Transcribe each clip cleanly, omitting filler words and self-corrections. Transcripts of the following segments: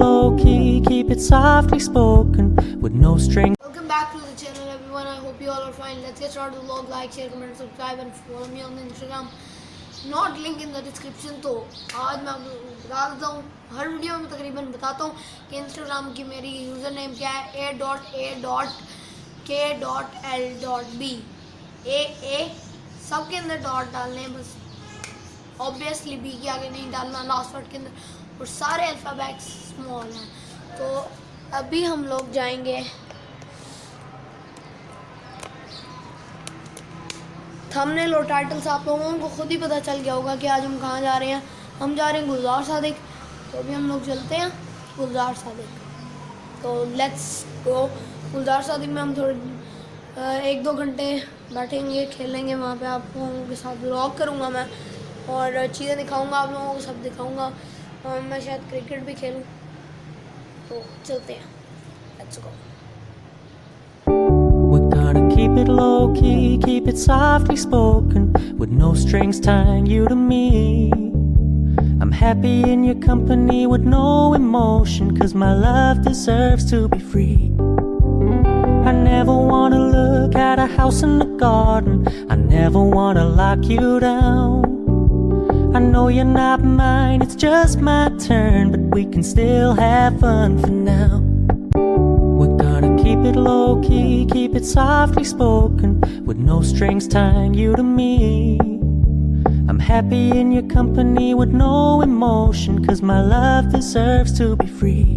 low key, keep it softly spoken with no strings. Welcome back to the channel everyone. I hope you all are fine. Let's get started the vlog. Like, share, comment, subscribe and follow me on Instagram. Not link in the description. तो आज मैं आपको बता देता हूँ, हर video में तकरीबन बताता हूँ कि इंस्टाग्राम की मेरी यूज़र नेम क्या है। a.a.k.l.b a सब के अंदर डॉट डालने हैं, बस ऑब्वियसली बी के आगे नहीं डालना लास्ट वर्ड के अंदर, और सारे अल्फ़ाबेट्स स्मॉल हैं। तो अभी हम लोग जाएंगे, थंबनेल और टाइटल से आप लोगों को खुद ही पता चल गया होगा कि आज हम कहाँ जा रहे हैं। हम जा रहे हैं गुलजार सादिक। तो अभी हम लोग चलते हैं गुलजार सादिक। तो लेट्स गो। गुलजार सादिक में हम थोड़े 1-2 घंटे बैठेंगे, खेलेंगे वहाँ पे। आप लोगों के साथ व्लॉग करूँगा मैं और चीज़ें दिखाऊँगा, आप लोगों को सब दिखाऊँगा। और मैं शायद क्रिकेट भी खेलूँ। तो चलते हैं, let's go. Keep it low key, keep it softly spoken with no strings tying you to me. I'm happy in your company with no emotion, 'cause my love deserves to be free. I never wanna look at a house in the garden, I never wanna lock you down. I know you're not mine, it's just my turn, but we can still have fun for now. Keep it low key, keep it softly spoken with no strings tying you to me. I'm happy in your company with no emotion, 'cause my love deserves to be free.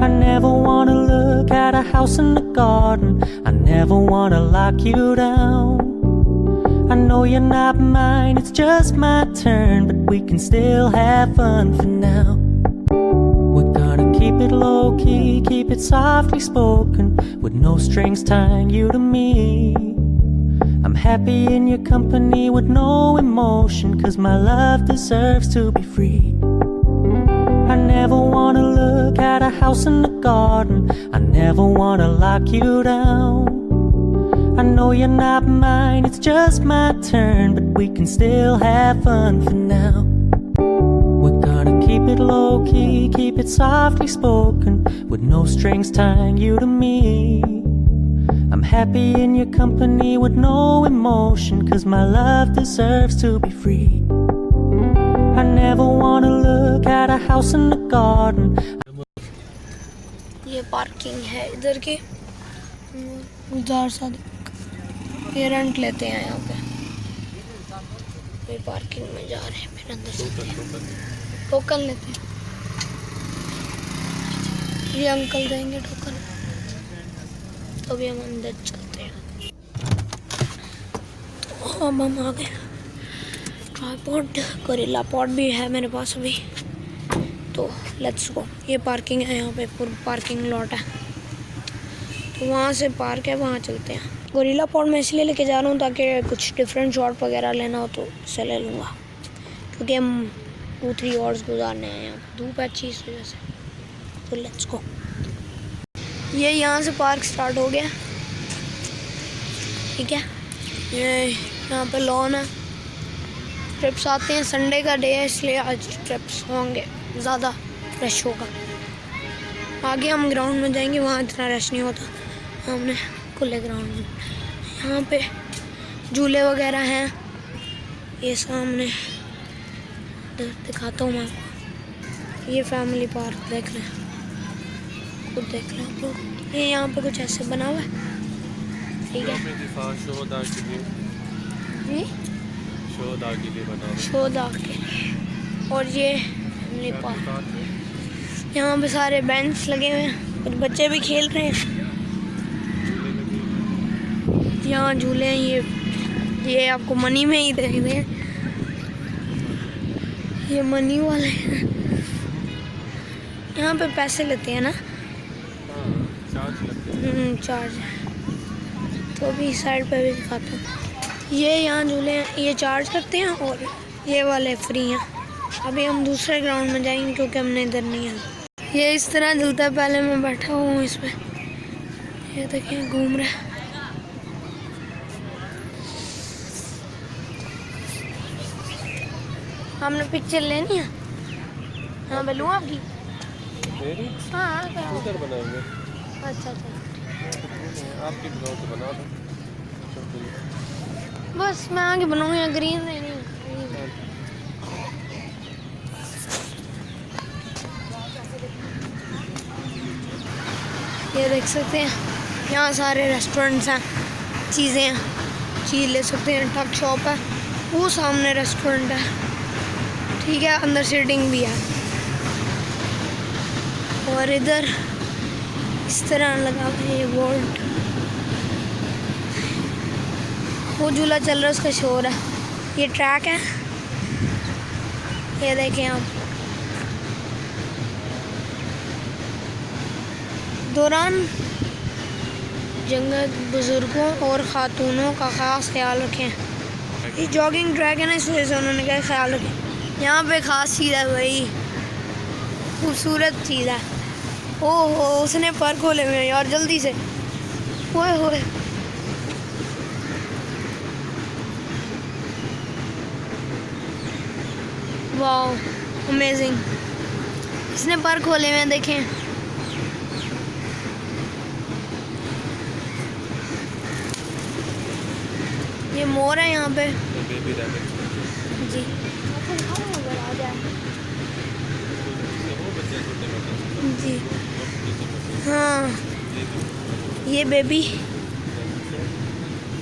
I never wanna look at a house in the garden, I never wanna lock you down. I know you're not mine, it's just my turn, but we can still have fun for now. Keep it low key, keep it softly spoken with no strings tying you to me. I'm happy in your company with no emotion, 'cause my love deserves to be free. I never wanna look at a house in the garden, I never wanna lock you down. I know you're not mine, it's just my turn, but we can still have fun for now. Keep it low key, keep it softly spoken with no strings tying you to me. I'm happy in your company with no emotion, 'cause my love deserves to be free. I never wanna look at a house in the garden. ये parking है इधर की गुलजार सादिक। ये rent लेते हैं यहाँ पे। ये पार्किंग में जा रहे हैं, फिर अंदर चलते हैं, टोकन लेते हैं। ये अंकल देंगे टोकन, तो अभी हम अंदर चलते हैं। तो अब हम आ गए। ट्राइपॉड, गोरिल्ला पॉड भी है मेरे पास अभी। तो लेट्स गो। ये पार्किंग है, यहाँ पे पूरा पार्किंग लॉट है। तो वहाँ से पार्क है, वहाँ चलते हैं। गोरिल्ला पॉड में इसलिए लेके जा रहा हूँ ताकि कुछ डिफरेंट शॉट वगैरह लेना हो तो इसे ले लूँगा, क्योंकि हम 2-3 आवर्स गुजारने हैं यहाँ पे। धूप अच्छी इस वजह से। तो लेट्स गो। ये यहाँ से पार्क स्टार्ट हो गया, ठीक है। ये यहाँ पे लॉन है। ट्रिप्स आते हैं, संडे का डे है इसलिए आज ट्रिप्स होंगे, ज़्यादा रश होगा। आगे हम ग्राउंड में जाएंगे, वहाँ इतना रश नहीं होता। हमने खुले ग्राउंड में, यहाँ पे झूले वगैरह हैं। ये सामने दिखाता हूँ मैं आपको। ये फैमिली पार्क देख लें, खुद देख लें आप लोग। ये यहाँ पे कुछ ऐसे बना हुआ है, ठीक है। शोधा के लिए। और ये फैमिली पार्क, यहाँ पे सारे बेंच लगे हुए हैं, कुछ बच्चे भी खेल रहे हैं। यहाँ झूले हैं, ये आपको मनी में ही देख रहे हैं। ये मनी वाले हैं, यहाँ पे पैसे लेते हैं ना, चार्ज। तो अभी साइड पे भी दिखाता हूँ। ये यहाँ झूले हैं, ये चार्ज करते हैं और ये वाले फ्री हैं। अभी हम दूसरे ग्राउंड में जाएंगे क्योंकि हमने इधर नहीं है। ये इस तरह झूलता है, पहले मैं बैठा हुआ हूँ इसमें। ये देखिए घूम रहा है। हमने पिक्चर लेनी है, हाँ मैं लूँ आपकी। मेरी हाँ कराओ। उधर बनाएंगे। अच्छा अच्छा आपकी बनाओ तो बना दो। बस मैं आगे बनाऊँ या ग्रीन नहीं। ये देख सकते हैं यहाँ सारे रेस्टोरेंट्स हैं, चीज़ें हैं, चीज़ ले सकते हैं। टक शॉप है, वो सामने रेस्टोरेंट है, ठीक है, अंदर सीटिंग भी है। और इधर इस तरह लगा है ये बोर्ड, वो झूला चल रहा है उसका शोर है। ये ट्रैक है, ये देखें आप। दौरान जंगल बुजुर्गों और खातूनों का ख़ास ख्याल रखें। ये जॉगिंग ट्रैक है ना, इस वजह से उन्होंने कहा ख्याल रखें। यहाँ पे ख़ास चीज़ है भाई, खूबसूरत चीज़ है। ओहो उसने पर खोले हुए हैं यार, जल्दी से। ओए होए वाओ अमेजिंग, इसने पर खोले हुए हैं, देखें। ये मोर है यहाँ पे जी। आ जाए जी। हाँ ये बेबी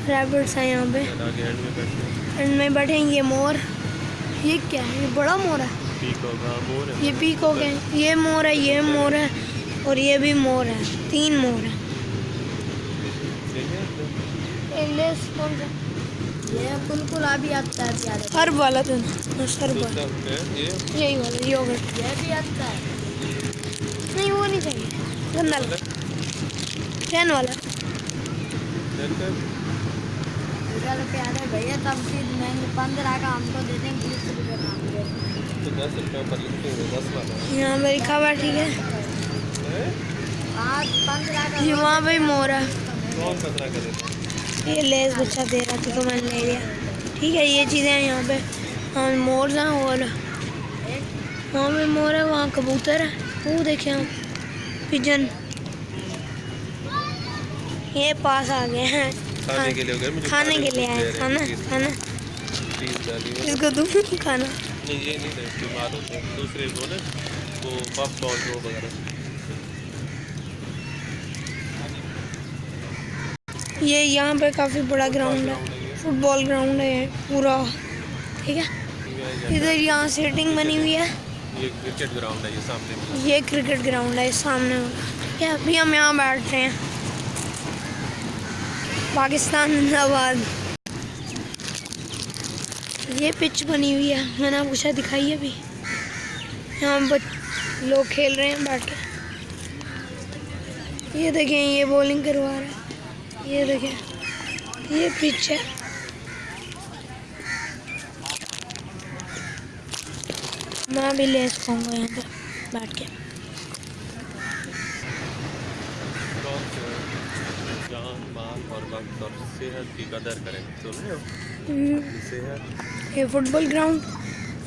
रैबिट्स हैं यहाँ पे, एंड में बैठे हैं। ये मोर, ये क्या है, ये बड़ा मोर है। ये पीकॉक है, ये मोर है, ये मोर है, और ये भी मोर है। 3 मोर है। ये बिल्कुल अभी आता है प्यारे। हर वाला तो हर वाला यही वाला योगर्ट। ये भी आता है। नहीं वो नहीं चाहिए, गंदा लगा। 10 वाला। चलो प्यारे भैया, तब चीज महंगे 15 का हमको दे देंगे, 20 रुपये का हम दे देंगे। तो 10 रुपये पर लिखते हुए 10 वाला यहाँ पे लिखा हुआ, ठीक है। आज 15 का ये वहाँ पे मोर है। कौन 15 का देता है? ये लेस बच्चा दे रहा था तो मैंने ले लिया, ठीक है। ये चीज़ें हैं यहाँ पे। हाँ मोर हैं, और वहाँ पे मोर है, वहाँ कबूतर है, वो देखें आप, पिजन। ये पास आ गए हैं, खाने के लिए हो गया, मुझे खाने के लिए आए, खाना खाना इसको दूँ खाना। नहीं ये नहीं दे, बीमार होते हैं दूसरे वो ना, वो पफ कॉर्न वो वगैरह। ये यहाँ पे काफ़ी बड़ा ग्राउंड है, फुटबॉल ग्राउंड है पूरा, ठीक है। इधर यहाँ सीटिंग बनी हुई है। ये क्रिकेट ग्राउंड है, ये सामने वाला। ये क्रिकेट ग्राउंड है, सामने वाला, ठीक है। अभी हम यहाँ बैठ रहे हैं। पाकिस्तान जिंदाबाद। ये पिच बनी हुई है, मैंने आपको शायद दिखाई है अभी। यहाँ लोग खेल रहे हैं बैठ के। ये देखें, ये बॉलिंग करवा रहा है, ये देखें, ये पिच है। मैं भी ले सकूँगा यहाँ पे बैठ के। जान माल और वक्त और सेहत की कदर करें, सुन रहे हो? सेहत। ये फुटबॉल ग्राउंड,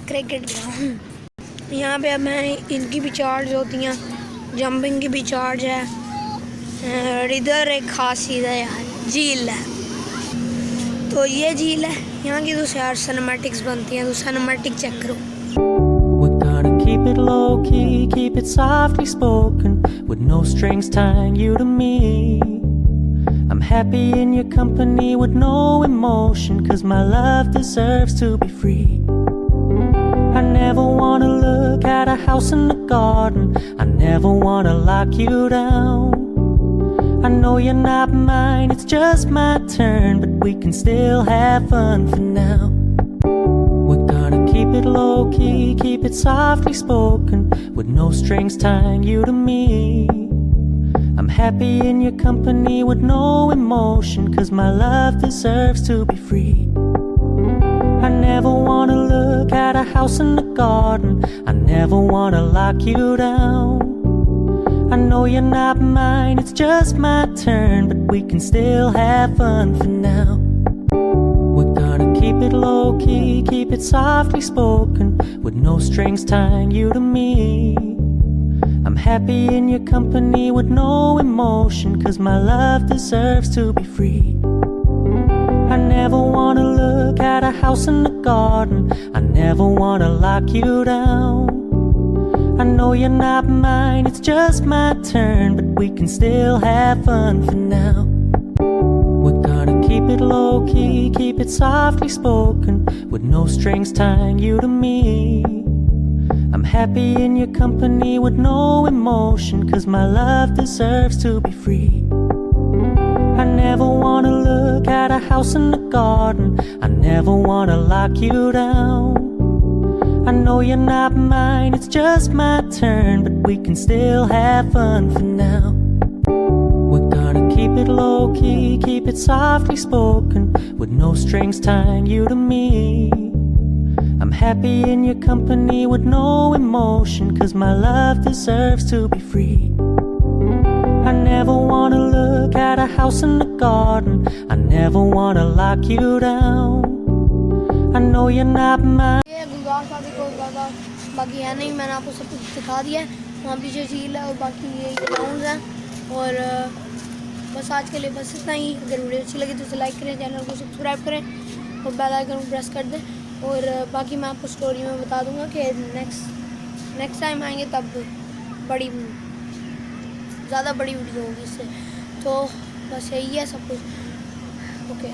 क्रिकेट ग्राउंड। यहाँ पे अब हैं, इनकी भी चार्ज होती हैं, जंपिंग की भी चार्ज है। और इधर एक खास चीज़ है यार, झील है। तो ये झील है, यहाँ की तो यार सिनेमैटिक्स बनती हैं, तो सिनेमैटिक चेक करो। Keep it low key, keep it softly spoken, with no strings tying you to me. I'm happy in your company with no emotion, 'cause my love deserves to be free. I never wanna look at a house in the garden, I never wanna lock you down. I know you're not mine, it's just my turn, but we can still have fun for now. We're gonna keep it low key, keep it softly spoken, with no strings tying you to me. I'm happy in your company with no emotion, 'cause my love deserves to be free. I never wanna look at a house in the garden, I never wanna lock you down. I know you're not mine, it's just my turn, but we can still have fun for now. We're gonna keep it low key, keep it softly spoken, with no strings tying you to me. I'm happy in your company with no emotion, 'cause my love deserves to be free. I never wanna look at a house in the garden, I never wanna lock you down. I know you're not mine, it's just my turn, but we can still have fun for now. We're gonna keep it low-key, keep it softly spoken, with no strings tying you to me. I'm happy in your company with no emotion, 'cause my love deserves to be free. I never wanna look at a house in the garden, I never wanna lock you down. I know you're not mine, it's just my turn, but we can still have fun for now. We're gonna keep it low-key, keep it softly spoken, with no strings tying you to me. I'm happy in your company with no emotion, 'cause my love deserves to be free. I never wanna look at a house in the garden, I never wanna lock you down. I know you're not mine. ये गुलजार शादी को ज़्यादा बाकी है नहीं, मैंने आपको सब कुछ दिखा दिया है। वहाँ पीछे झील है और बाकी ये ग्राउंड है। और बस आज के लिए बस इतना ही। अगर वीडियो अच्छी लगी तो उसे लाइक करें, चैनल को सब्सक्राइब करें और बेल आइकन को प्रेस कर दें। और बाकी मैं आपको स्टोरी में बता दूंगा कि नेक्स्ट टाइम आएंगे तब ज़्यादा बड़ी वीडियो होगी इससे। तो बस यही है सब कुछ। ओके।